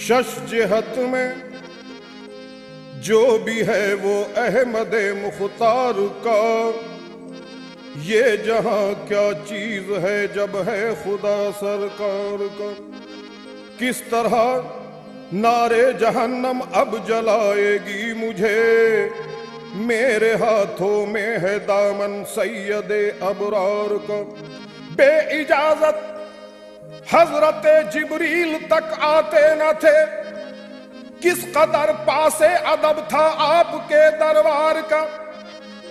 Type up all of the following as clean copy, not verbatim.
शशजहत में जो भी है वो अहमद मुख्तार का, ये जहां क्या चीज है जब है खुदा सरकार का। किस तरह नारे जहन्नम अब जलाएगी मुझे, मेरे हाथों में है दामन सैयदे अबरार का। बेइजाजत हजरत जिब्रील तक आते न थे, किस कदर पासे अदब था आपके दरबार का।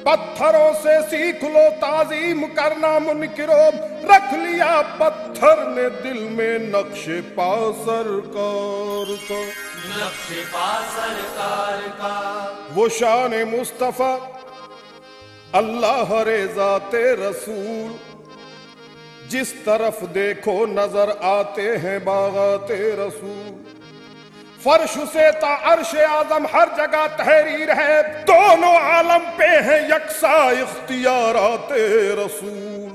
पत्थरों से सीख लो ताजीम करना मुनकिरो, रख लिया पत्थर ने दिल में नक्शे पा सरकार का। नक्शे पा सरकार का वो शान मुस्तफा अल्लाह रेज़ाते रसूल, जिस तरफ देखो नजर आते हैं बागाते रसूल। फर्श से ता अर्श आजम हर जगह तहरीर है, दोनों आलम पे है यकसा इख्तियाराते रसूल।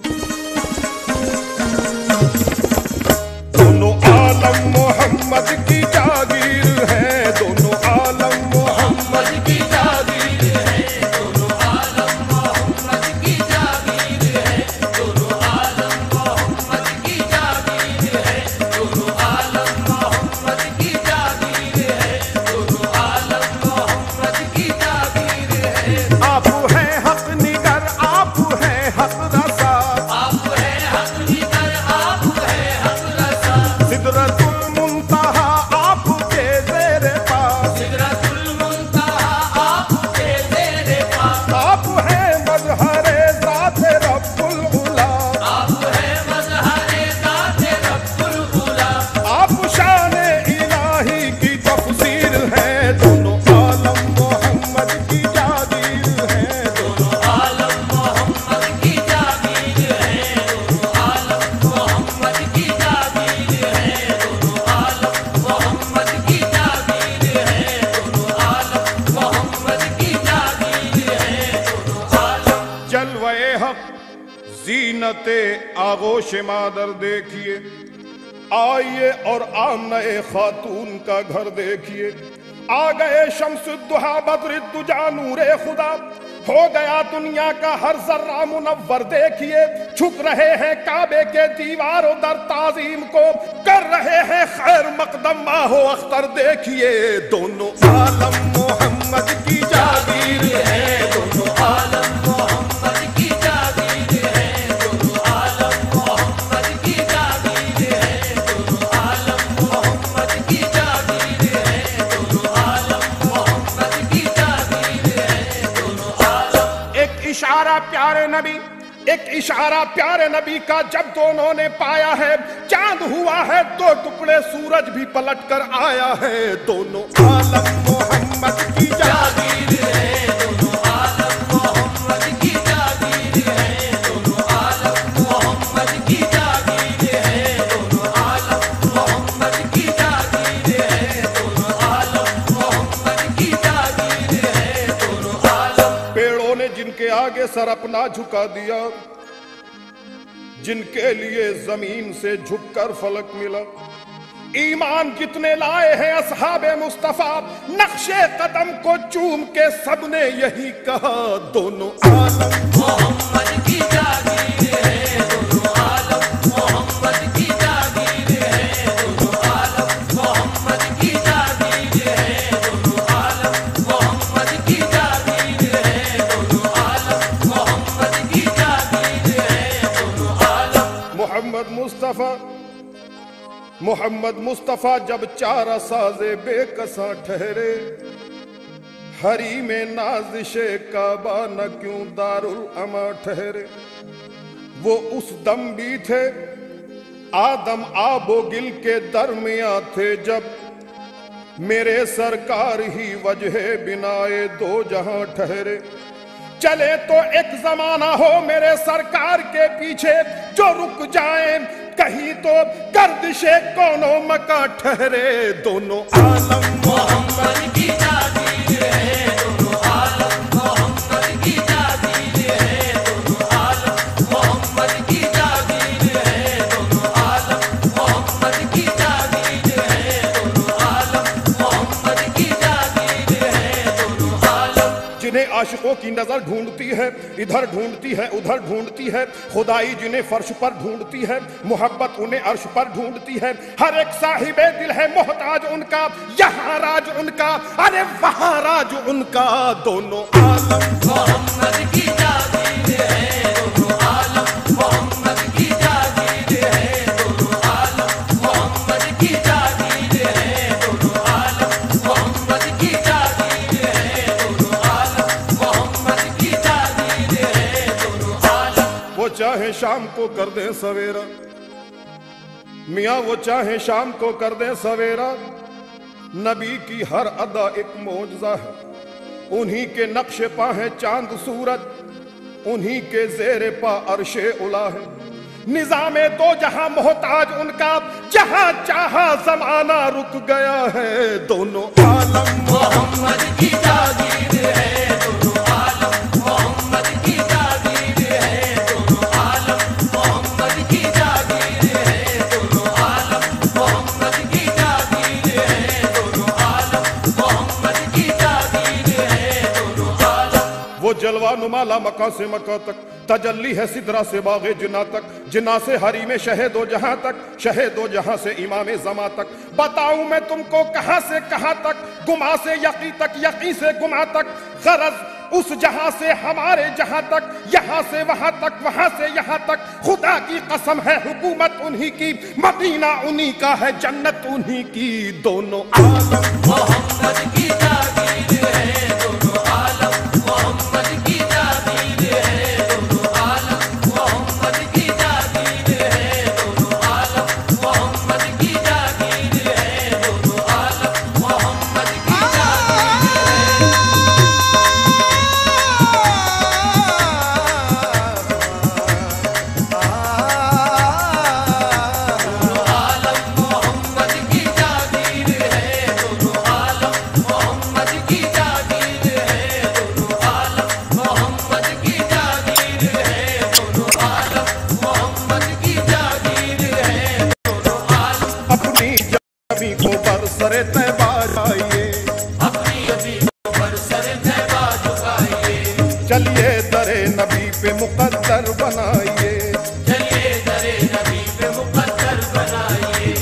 दोनों आलम मोहम्मद की जागीर है, दोनों आलम मोहम्मद की जागीर है, दोनों आलम मोहम्मद की जागीर है, दोनों आलम मोहम्मद की जागीर है, दोनों आलम मोहम्मद की जागीर है, दोनों आलम मोहम्मद की जागीर है। आप हैं हक निगर, आप हैं हक रसा, आप है हक निगर, आप है हक रसा। सिदरतुल मुंतहा आपके ज़ेरे पास, सिदरतुल मुंतहा आपके ज़ेरे पास। आप हैं मज़हरे ज़ाते रब्बुल उला, आप है मज़हरे ज़ाते रब्बुल उला। आप शान इलाही की तफसीर है, दोनों आलम मोहम्मद की जागीर है, दोनों आलम मोहम्मद की जागीर है, दोनों आलम मोहम्मद की जागीर है, दोनों आलम मोहम्मद की जागीर है, दोनों आलम मोहम्मद की जागीर है, दोनों आलम। जलवे हक जीनते आगोश मादर देखिए, आइए और आमने खातून का घर देखिए। आ गए शम्सुद्दुहा बद्रुद्दुजा नूरे खुदा, हो गया दुनिया का हर जर्रा मुनव्वर देखिए। झुक रहे हैं काबे के दीवारों दर ताजीम को, कर रहे हैं खैर मकदम माहो अख्तर देखिए। दोनों आलम मोहम्मद की जागीर है, दोनों आलम मोहम्मद की जागीर है, दोनों आलम मोहम्मद की जागीर है, दोनों आलम मोहम्मद की जागीर है, दोनों आलम मोहम्मद की जागीर है, दोनों आलम। एक इशारा प्यारे नबी, एक इशारा प्यारे नबी का जब दोनों ने पाया है, चांद हुआ है दो टुकड़े, सूरज भी पलट कर आया है। दोनों आलम मोहम्मद की जागीर है, दोनों आलम मोहम्मद की जागीर है, दोनों आलम मोहम्मद की जागीर है, दोनों आलम मोहम्मद की जागीर है, दोनों आलम मोहम्मद की जागीर है, दोनों आलम। पेड़ों ने जिनके आगे सर अपना झुका दिया, जिनके लिए जमीन से झुककर फलक मिला। ईमान कितने लाए हैं असहाबे मुस्तफा, नक्शे कदम को चूम के सबने यही कहा। दोनों आलम मोहम्मद की जागीर है, दोनों आलम मोहम्मद की जागीर है, दोनों आलम मोहम्मद की जागीर है, दोनों आलम मोहम्मद की जागीर है, दोनों आलम मोहम्मद की जागीर है, दोनों आलम। मोहम्मद मुस्तफा, मोहम्मद मुस्तफा जब चारा साजे बेकसा ठहरे, हरी में नाजिशे काबा न क्यों दारुल अमा ठहरे। वो उस दम भी थे आदम आबो गिल के दरमिया थे, जब मेरे सरकार ही वजह बिनाए दो जहां ठहरे। चले तो एक जमाना हो मेरे सरकार के पीछे, जो रुक जाए कहीं तो गर्दिशे कोनो मका ठहरे। दोनों आलम मोहम्मद की जागीर है, दोनों आलम मोहम्मद की जागीर है, दोनों आलम मोहम्मद की जागीर है, दोनों आलम मोहम्मद की जागीर है, दोनों आलम मोहम्मद की जागीर है, दोनों आलम। जिन्हें आशिकों की नजर ढूंढती है, इधर ढूंढती है उधर ढूंढती है, खुदाई जिन्हें फर्श पर ढूंढती है, मोहब्बत उन्हें अर्श पर ढूंढती है। हर एक साहिबे दिल है मोहताज उनका, यहाँ राज उनका अरे वहाँ राज उनका। दोनों आलम मोहम्मद की जागीर है, दोनों आलम मोहम्मद की जागीर है, दोनों आलम मोहम्मद की जागीर है, दोनों आलम मोहम्मद की जागीर है, दोनों आलम मोहम्मद की जागीर है, दोनों आलम। वो चाहे शाम को कर दे सवेरा, मियाँ वो चाहे शाम को कर दे सवेरा, नबी की हर अदा एक मौजज़ा है। उन्हीं के नक्शे पा है चांद सूरज, उन्हीं के जेरे पा अर्शे उला है। निजामे दो जहां मोहताज उनका, जहां चाहा जमाना रुक गया है। दोनों आलम मोहम्मद की जागीर है, दोनों आलम मोहम्मद की जागीर है, दोनों आलम मोहम्मद की जागीर है, दोनों आलम मोहम्मद की जागीर है, दोनों आलम मोहम्मद की जागीर है, दोनों आलम। वो जलवा नुमाला मका से मका तक, तजल्ली है सिदरा से बागे जिना तक, जिना से हरी में शहे दो जहां तक, शहे दो जहां से इमाम जमा तक। बताऊं मैं तुमको कहां से कहां तक, गुमा से यकी तक, यकी से गुमा तक। गरज उस जहां से हमारे जहां तक, यहां से वहां तक, वहां से यहां तक। खुदा की कसम है हुकूमत उन्हीं की, मदीना उन्हीं का है, जन्नत उन्हीं की। दोनों आलम मोहम्मद की जागीर है, दोनों आलम मोहम्मद की जागीर है, दोनों आलम मोहम्मद की जागीर है, दोनों आलम मोहम्मद की जागीर है, दोनों आलम मोहम्मद की जागीर है। दोनों आलम मोहम्मद की जागीर है, दोनों आलम मोहम्मद की जागीर है, दोनों आलम मोहम्मद की जागीर है, दोनों आलम मोहम्मद की जागीर है, दोनों आलम। अपनी जबी को बरसरे तैबा जाइए, अपनी अभी पर सर तैबा झुकाइए, चलिए दरे नबी पे मुकद्दर बनाइए। चलिए दरे नबी पे मुकद्दर बनाइए।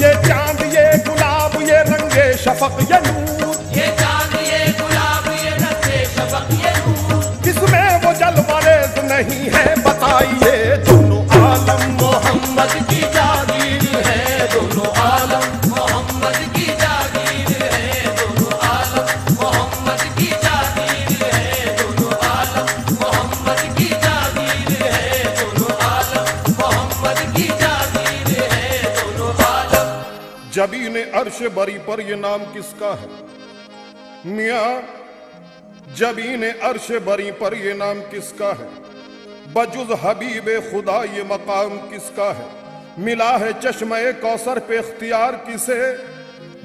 ये चांद ये गुलाब ये रंगे शफक ये नूर, ये चांद ये गुलाब ये रंगे शफक ये नूर, इसमें वो जलवारेज नहीं है बताइए। दोनों आलम मोहम्मद की जागीर है, दोनों आलम मोहम्मद की जागीर है, दोनों आलम मोहम्मद की जागीर है, दोनों आलम मोहम्मद की जागीर है, दोनों आलम मोहम्मद की जागीर है, दोनों आलम। जबीन अर्श बरी पर ये नाम किसका है मियाँ, जबीन अर्श बरी पर ये नाम किसका है। बजुज हबीब खुदा ये मकाम किसका है। मिला है चश्मे कौसर पे इख्तियार किसे,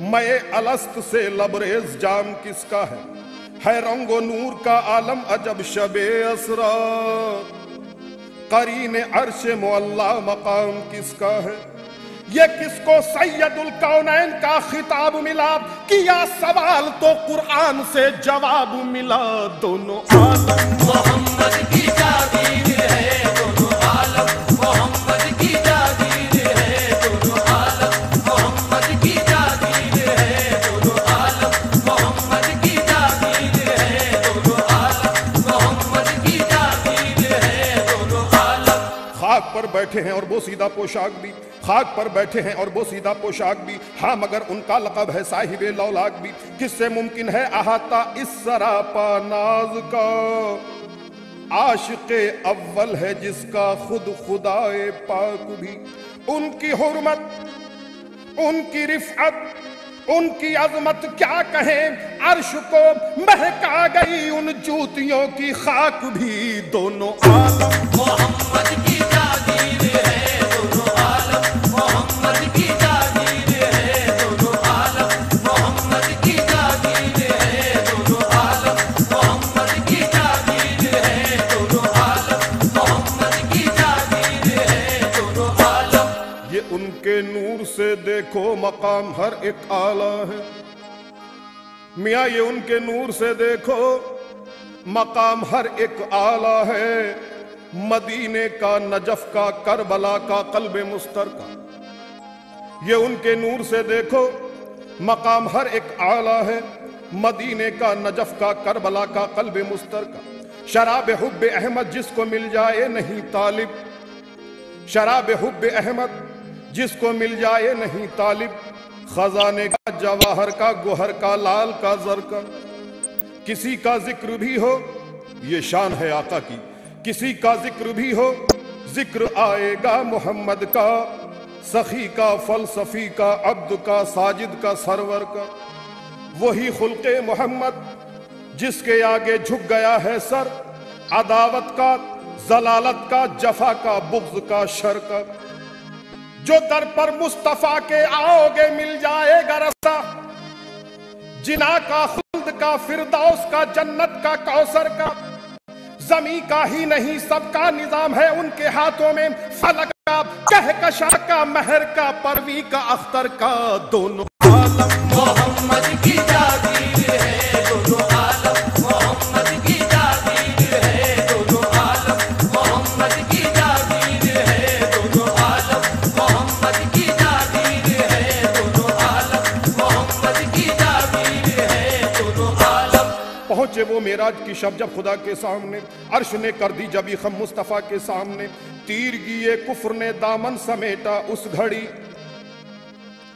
मए अलस्त से लबरेज जाम किसका है रंगो नूर का आलम अजब शबे असरा, करीन अर्श मुअल्ला मकाम किसका है। ये किसको सैयदुल कौनैन का खिताब मिला, किया सवाल तो कुरान से जवाब मिला। दोनों आलम मोहम्मद की जागीर है, दोनों आलम मोहम्मद की जागीर है, दोनों आलम मोहम्मद की जागीर है, दोनों आलम मोहम्मद की जागीर है, दोनों आलम मोहम्मद की जागीर है, दोनों आलम। खाक पर बैठे हैं और वो सीधा पोशाक भी, खाक पर बैठे हैं और वो सीधा पोशाक भी। हाँ मगर उनका लक़ब है साहिबे लौलाक भी। किससे मुमकिन है अहाता इस सरापा नाज का, आशिक़े अव्वल है जिसका खुद खुदाए पाक भी। उनकी हुर्मत, उनकी रिफ़अत, उनकी अज़मत क्या कहें, अर्श को महका गई उन जूतियों की खाक भी। दोनों आलम मोहम्मद की जागीर है, दोनों आलम मोहम्मद की जागीर है, दोनों आलम मोहम्मद की जागीर है, दोनों आलम मोहम्मद की जागीर है, दोनों आलम मोहम्मद की जागीर है, दोनों आलम। ये उनके नूर से देखो मकाम हर एक आला है। मियाँ ये उनके नूर से देखो मकाम हर एक आला है। मदीने का, नजफ का, करबला का, कल्बे मुस्तरका। ये उनके नूर से देखो मकाम हर एक आला है। मदीने का, नजफ का, करबला का, कल्बे मुस्तरका। शराब हुब्बे अहमद जिसको मिल जाए नहीं तालिब, शराब हुब्बे अहमद जिसको मिल जाए नहीं तालिब। खजाने का, जवाहर का, गोहर का, लाल का, जर का। किसी का जिक्र भी हो, ये शान है आका की, किसी का जिक्र भी हो जिक्र आएगा मोहम्मद का। सखी का, फलसफी का, अब्द का, साजिद का, सरवर का। वही खुल्के मोहम्मद जिसके आगे झुक गया है सर। अदावत का, जलालत का, जफा का, बुग़्ज़ का, शर का। जो दर पर मुस्तफा के आओगे मिल जाएगा रसा। जिना का, खुल्द का, फिरदौस का, जन्नत का, कौसर का। जमी का ही नहीं सबका निजाम है उनके हाथों में। फलक का, कहकशा का, महर का, परवी का, अख्तर का। दोनों आलम मोहम्मद की जागीर है, दोनों आलम मोहम्मद की जागीर है, दोनों आलम मोहम्मद की जागीर है, दोनों आलम मोहम्मद की जागीर है, दोनों आलम मोहम्मद की जागीर है, दोनों आलम। पहुंचे वो मेराज की शब जब खुदा के सामने। अर्श ने कर दी जबी खम मुस्तफा के सामने। तीरगी कुफ्र ने दामन समेटा उस घड़ी।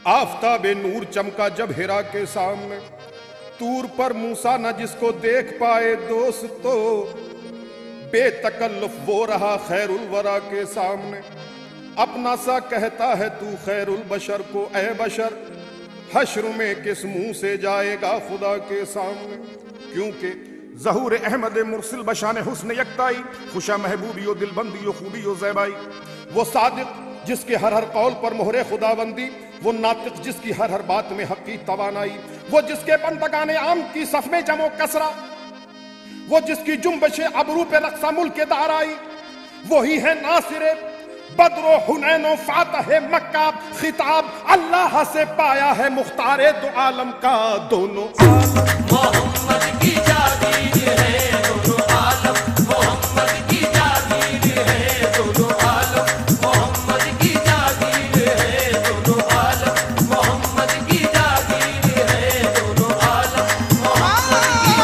आफताबे नूर चमका जब हिरा के सामने। तूर पर मूसा न जिसको देख पाए दोस्तो। बेतकल्लुफ वो रहा खैरुल वरा के सामने। अपना सा कहता है तू खैरुल बशर को, ए बशर हश्र में किस मुंह से जाएगा खुदा के सामने। क्योंकि ज़हूर अहमद मुरसिल बशान हुस्न यकताई। खुशा महबूबियो दिलबंदियो खूबियो ज़ैबाई। वो सादिक जिसके हर हर कौल पर मोहरे खुदाबंदी। वो नातिक जिसकी हर हर बात में हक की तवानाई। वो जिसके बंदगाने आम की सफ में जमो कसरा। वो जिसकी जुम्बशे अबरू पे रक्सा मुल्क दाराई। वही है नासिरे बद्रो हुनैनो फातह मक्का। खिताब अल्लाह से पाया है मुख्तारे दो आलम का। दोनों मोहम्मद की जागीर है, दोनों आलम मोहम्मद की जागीर है, दोनों आलम मोहम्मद की जागीर है, दोनों आलम मोहम्मद की जागीर है, दोनों आलम मोहम्मद की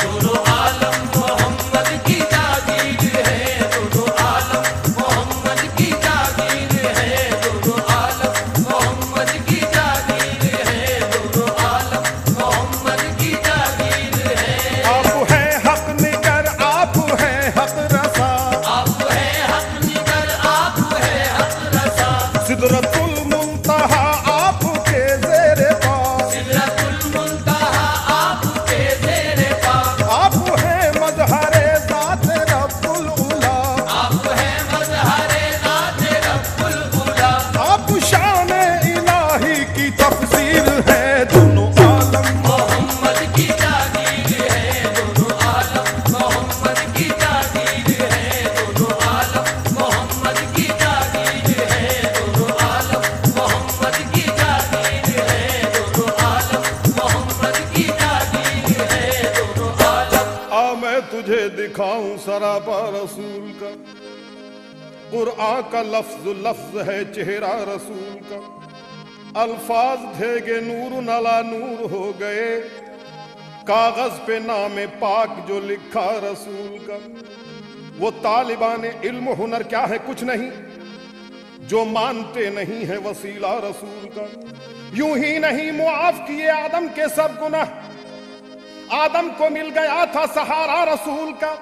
दोनों आलम मोहम्मद की जागीर है, दोनों आलम मोहम्मद की जागीर है, दोनों आलम मोहम्मद की जागीर है, दोनों आलम मोहम्मद की जागीर है। आप है हक निगर, आप है हक रसा। आप है हक निगर, आप है हक रसा। सिदरतुल मुंतहा आपके ज़ेरे पास। सिदरतुल मुंतहा आपके ज़ेरे पास। आप है मज़हरे ज़ात रब्बुल उला। आप है मज़हरे ज़ात रब्बुल उला। आप शान इलाही की तफसीर है। दोनों आलम मोहम्मद की जागीर है, दोनों आलम मोहम्मद की जागीर है, दोनों आलम मोहम्मद की जागीर है, दोनों आलम मोहम्मद की जागीर है, दोनों आलम मोहम्मद की जागीर है, दोनों आलम। आ मैं तुझे दिखाऊं सरापा रसूल का। कुरआन का लफ्ज लफ्ज है चेहरा रसूल का। अल्फाज थे नूर नला नूर हो गए। कागज पे नाम पाक जो लिखा रसूल का। वो तालिबान इल्म हुनर क्या है कुछ नहीं। जो मानते नहीं है वसीला रसूल का। यूं ही नहीं मुआफ किए आदम के सब गुनाह, आदम को मिल गया था सहारा रसूल का।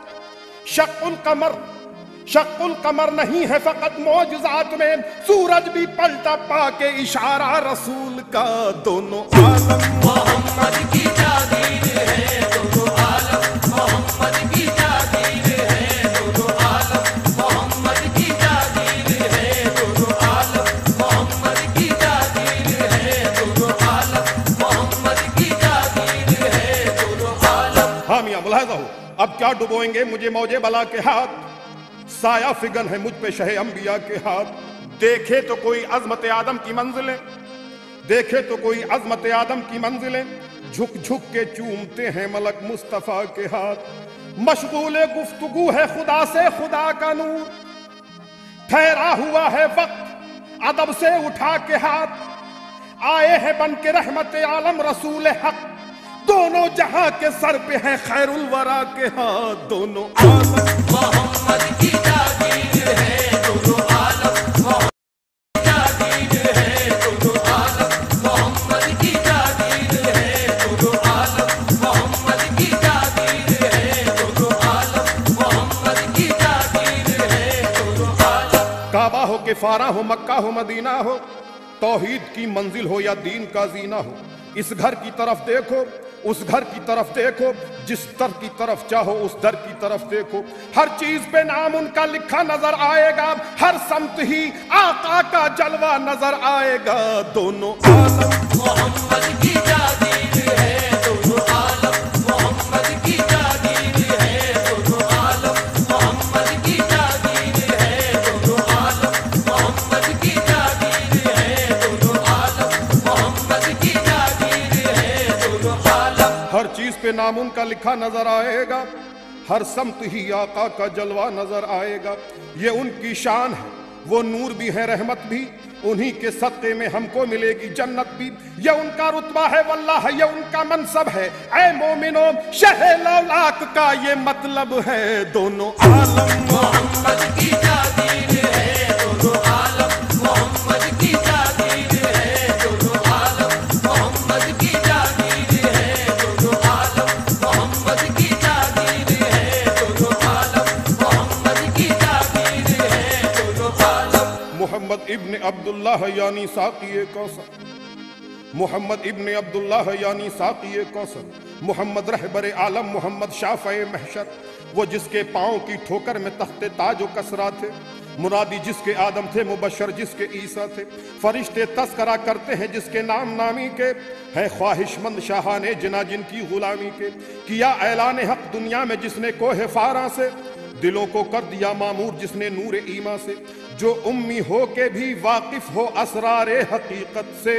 शक्कुल कमर नहीं है फकत मौजज़ात में, सूरज भी पलटा पाके इशारा रसूल का। दोनों आलम मोहम्मद की जागीर है, दोनों आलम मोहम्मद की जागीर है, दोनों आलम मोहम्मद की जागीर है, दोनों आलम मोहम्मद की जागीर है, दोनों आलम मोहम्मद की जागीर है, दोनों आलम। हाँ मियां मुलाहिजा हो, अब क्या डुबोएंगे मुझे मौजे बला के हाथ, साया फिगन है मुझ पे शहे अंबिया के हाथ। देखे तो कोई अजमत आदम की मंजिलें, देखे तो कोई अजमत आदम की मंजिलें, झुक झुक के चूमते हैं मलक मुस्तफा के हाथ। मशगूल गुफ्तगू है खुदा से खुदा का नूर, ठहरा हुआ है वक्त अदब से उठा के हाथ। आए हैं बन के रहमत आलम रसूल हक, दोनों जहां के सर पे है खैरुल वरा के हाथ। दोनों आलम मोहम्मद की जागीर है, दोनों आलम मोहम्मद की जागीर है, दोनों आलम मोहम्मद की जागीर है, दोनों आलम मोहम्मद की जागीर है, दोनों आलम मोहम्मद की जागीर है, दोनों आलम। काबा हो के फारा हो, मक्का हो मदीना हो, तौहीद की मंजिल हो या दीन का जीना हो, इस घर की तरफ देखो उस घर की तरफ देखो, जिस दर की तरफ चाहो उस दर की तरफ देखो। हर चीज पे नाम उनका लिखा नजर आएगा, हर समत ही आका का जलवा नजर आएगा। दोनों आलम मोहम्मद की जागीर है, दोनों आलम मोहम्मद की जागीर है, दोनों आलम मोहम्मद की जागीर है, दोनों आलम मोहम्मद की जागीर है, दोनों आलम मोहम्मद की जागीर है, दोनों आलम। हर चीज पे नाम उनका लिखा नजर आएगा, हर समत ही आका का जलवा नजर आएगा। ये उनकी शान है, वो नूर भी है रहमत भी, उन्हीं के सत्ते में हमको मिलेगी जन्नत भी। ये उनका रुतबा है वल्लाह, ये उनका मनसब है। ऐ मोमिनो शहे लौलाक का ये मतलब है। दोनों आलम मोहम्मद की जागीर है, दोनों आलम मोहम्मद की जागीर है, दोनों आलम मोहम्मद की जागीर है, दोनों आलम मोहम्मद की जागीर है, दोनों आलम मोहम्मद की जागीर है, दोनों आलम। मोहम्मद इब्न अब्दुल्लाह यानी साक़ी कौसर, मोहम्मद इब्न अब्दुल्लाह यानी साक़ी कौसर, मोहम्मद रहबर आलम, मोहम्मद शाफ़े महशर, वो जिसके पाँव की ठोकर में तख्ते ताज व कसरा थे। मुरादी जिसके आदम थे, मुबशर जिसके ईसा थे। फरिश्ते तस्करा करते हैं जिसके नाम नामी के, है ख्वाहिशमंद शाहाने जिना जिनकी गुलामी के। किया ऐलान हक दुनिया में जिसने कोहे फारा से, दिलों को कर दिया मामूर जिसने नूर ईमा से। जो उम्मी हो के भी वाकिफ हो असरारे हकीकत से,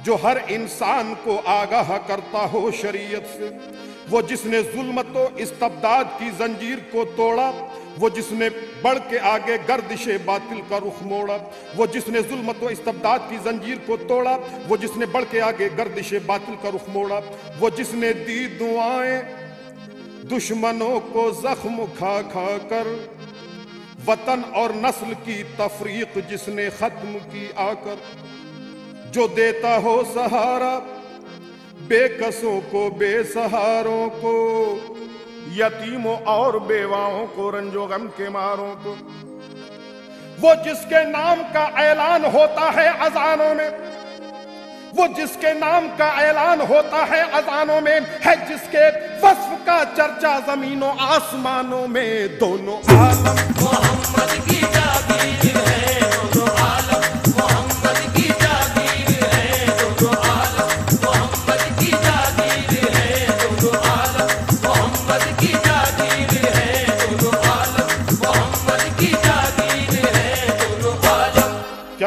जो हर इंसान को आगाह करता हो शरीयत से। वो जिसने जुल्मत व इस्तबदाद की जंजीर को तोड़ा, वो जिसने बढ़ के आगे गर्दिशे बातिल का रुख मोड़ा। वो जिसने जुल्मत व इस्तबदाद की जंजीर को तोड़ा, वो जिसने बढ़ के आगे गर्दिशे बातिल का रुख मोड़ा। वो जिसने दी दुआएं दुश्मनों को जख्म खा खा कर, वतन और नस्ल की तफरीक जिसने खत्म की आकर। जो देता हो सहारा बेकसों को, बेसहारों को, यतीमों और बेवाओं को, रंजो गम के मारों को। वो जिसके नाम का ऐलान होता है अजानों में, वो जिसके नाम का ऐलान होता है अजानों में, है जिसके वस्फ का चर्चा जमीनों आसमानों में। दोनों आलम मोहम्मद की जागीर है, दोनों आलम मोहम्मद की जागीर है, दोनों आलम मोहम्मद की जागीर है, दोनों आलम मोहम्मद की जागीर है, दोनों आलम मोहम्मद की जागीर है, दोनों आलम।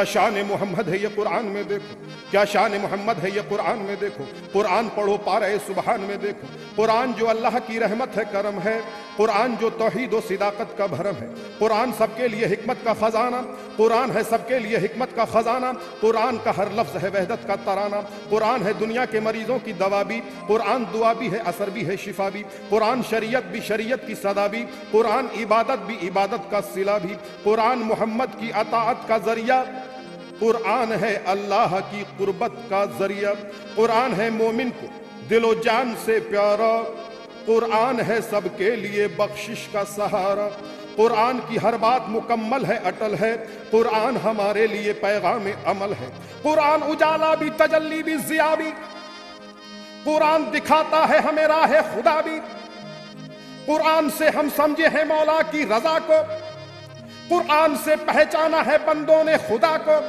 क्या शान मोहम्मद है ये कुरान में देखो, क्या शान मोहम्मद है ये कुरान में देखो। कुरान पढ़ो पारे सुबहान में देखो। कुरान जो अल्लाह की रहमत है, करम है। कुरान जो तौहीद और सिदाकत का भरम है। कुरान सबके लिए हिकमत का खजाना। कुरान है सबके लिए हिकमत का खजाना। कुरान का हर लफ्ज है वहदत का तराना। कुरान है दुनिया के मरीजों की दवा भी। कुरान दुआ भी है, असर भी है, शिफा भी। कुरान शरीयत भी, शरीयत की सदा भी। कुरान इबादत भी, इबादत का सिला भी। कुरान मोहम्मद की अताअत का जरिया। कुरान है अल्लाह की कुर्बत का जरिया। कुरान है मोमिन को दिलो जान से प्यारा। कुरान है सबके लिए बख्शिश का सहारा। कुरान की हर बात मुकम्मल है, अटल है। कुरान हमारे लिए पैगाम अमल है। कुरान उजाला भी, तजल्ली भी, जिया भी। कुरान दिखाता है हमें राह खुदा भी। कुरान से हम समझे हैं मौला की रजा को। कुरान से पहचाना है बंदों ने खुदा को।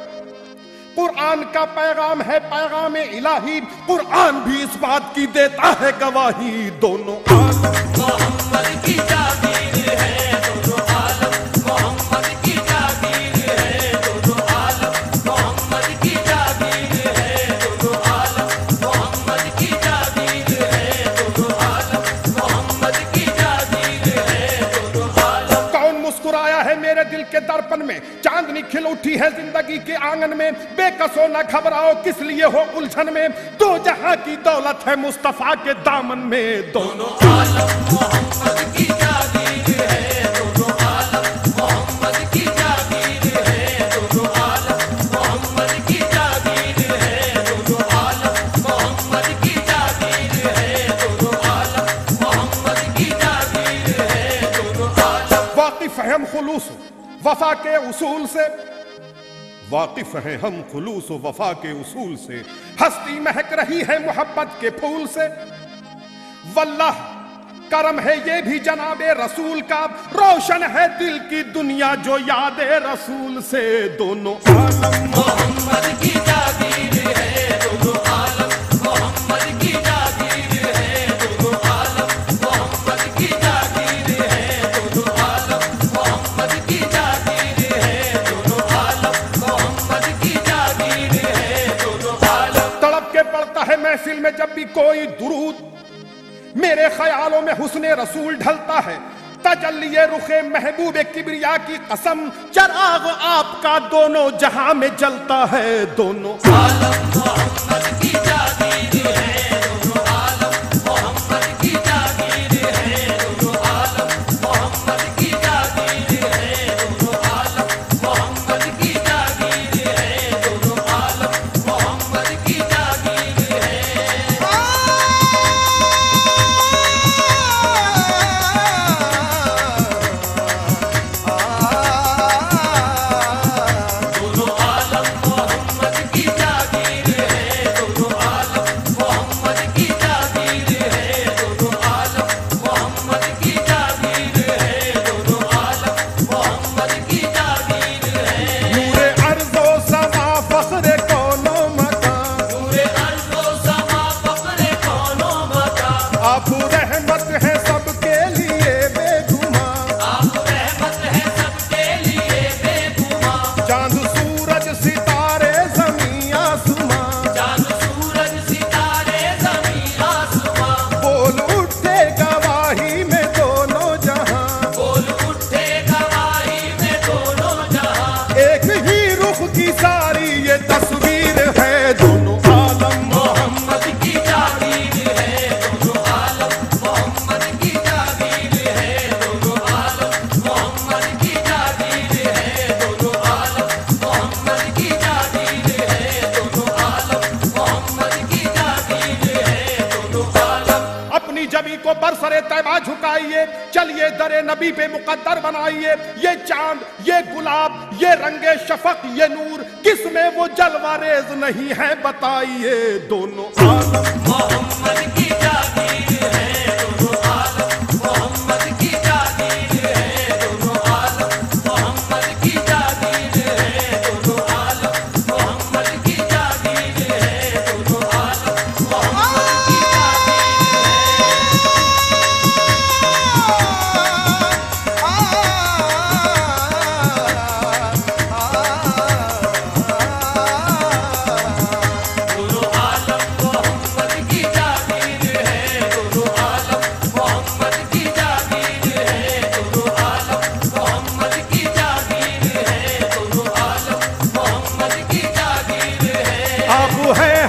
कुरान का पैगाम है पैगाम इलाही। कुरान भी इस बात की देता है गवाही। दोनों आलम मोहम्मद की जागीर है, दोनों आलम मोहम्मद की जागीर है, दोनों आलम मोहम्मद की जागीर है, दोनों आलम मोहम्मद की जागीर है, दोनों आलम मोहम्मद की जागीर है, दोनों आलम। कौन मुस्कुराया है मेरे दिल के दर्पण में। चांदनी खिल उठी है जिंदगी के आंगन में। बेकसो न घबराओ किस लिए हो उलझन में। दो जहां की दौलत है मुस्तफा के दामन में। दोनों आलम मोहम्मद की जागीर है, दोनों आलम मोहम्मद की जागीर है, दोनों आलम मोहम्मद की जागीर है, दोनों आलम मोहम्मद की जागीर है, दोनों आलम मोहम्मद की जागीर है, दोनों आलम। वाकिफ है हम खुलूस वफा के उसूल से। वाकिफ है हम खुलूस वफा के उसूल से। हस्ती महक रही है मोहब्बत के फूल से। वल्लाह करम है ये भी जनाबे रसूल का। रोशन है दिल की दुनिया जो याद रसूल से। दोनों आलम मोहम्मद की जागीर है, दोनों आलम मोहम्मद की जागीर है, दोनों आलम मोहम्मद की जागीर है, दोनों आलम मोहम्मद की जागीर है, दोनों आलम मोहम्मद की जागीर है, दोनों आलम। तड़प के पड़ता है महफिल में जब भी कोई दुरूद। मेरे ख्यालों में हुस्ने रसूल ढलता है। तजल्लिए रुखे महबूबे किबरिया की कसम। चराग आपका दोनों जहां में जलता है। दोनों आलम मोहम्मद की जागीर है, दोनों आलम मोहम्मद की जागीर है, दोनों आलम मोहम्मद की जागीर है, दोनों आलम मोहम्मद की जागीर है, दोनों आलम मोहम्मद की जागीर है। दोनों आलम मोहम्मद की जागीर है, दोनों आलम मोहम्मद की जागीर है, दोनों आलम मोहम्मद की जागीर है, दोनों आलम मोहम्मद की जागीर है। नूरे अर्ज़ो समा फख्रे कौनो मकान। नूरे अर्ज़ो समा फख्रे कौनो मकान। आप रहमत है सबके लिए बेगुमान। आप रहमत है सबके लिए बेगुमान। चांद सूरज सितारे ज़मीं आसमां। चांद सूरज सितारे ज़मीं आसमां। बोल उठे गवाही में दोनों जहां। बोल उठे गवाही में दोनों जहां। एक ही रुख की सारी ये तस्वीर है। दोनों आलम मोहम्मद की जागीर है, दोनों आलम मोहम्मद की जागीर है, दोनों आलम मोहम्मद की जागीर है, दोनों आलम मोहम्मद की जागीर है, दोनों आलम मोहम्मद की जागीर है, दोनों आलम। अपनी जबी को बरसरे तैबा झुकाइए। चलिए दरे नबी पे मुकद्दर बनाइए। ये चांद, ये गुलाब, ये रंगे शफक, ये नूर, किसमें वो जलवा रेज नहीं है बताइए। दोनों आलम मोहम्मद की जागीर है, दोनों आलम मोहम्मद की जागीर है, दोनों आलम मोहम्मद की जागीर है, दोनों आलम मोहम्मद की जागीर है, दोनों आलम मोहम्मद की जागीर है।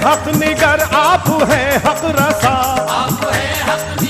हक निगर आप है हक रसा, आप है हक